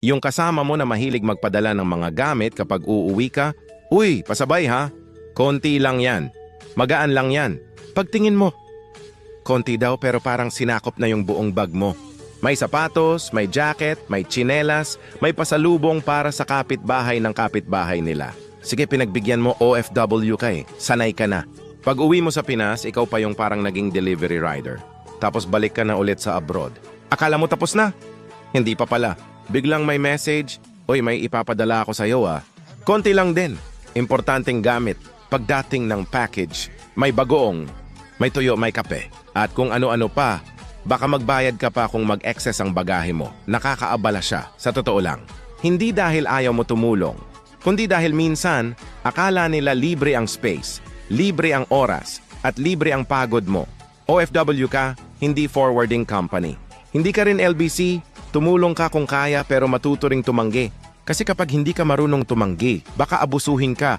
Yung kasama mo na mahilig magpadala ng mga gamit kapag uuwi ka, uy, pasabay ha? Konti lang yan. Magaan lang yan. Pagtingin mo. Konti daw pero parang sinakop na yung buong bag mo. May sapatos, may jacket, may tsinelas, may pasalubong para sa kapitbahay ng kapitbahay nila. Sige, pinagbigyan mo, OFW ka eh. Sanay ka na. Pag uwi mo sa Pinas, ikaw pa yung parang naging delivery rider. Tapos balik ka na ulit sa abroad. Akala mo tapos na? Hindi pa pala. Biglang may message, "Oy, may ipapadala ako sa iyo ah." Konti lang din. Importanteng gamit. Pagdating ng package, may bagoong, may tuyo, may kape. At kung ano-ano pa, baka magbayad ka pa kung mag-excess ang bagahe mo. Nakakaabala siya, sa totoo lang. Hindi dahil ayaw mo tumulong, kundi dahil minsan, akala nila libre ang space, libre ang oras, at libre ang pagod mo. OFW ka, hindi forwarding company. Hindi ka rin LBC, tumulong ka kung kaya pero matuto ring tumanggi. Kasi kapag hindi ka marunong tumanggi, baka abusuhin ka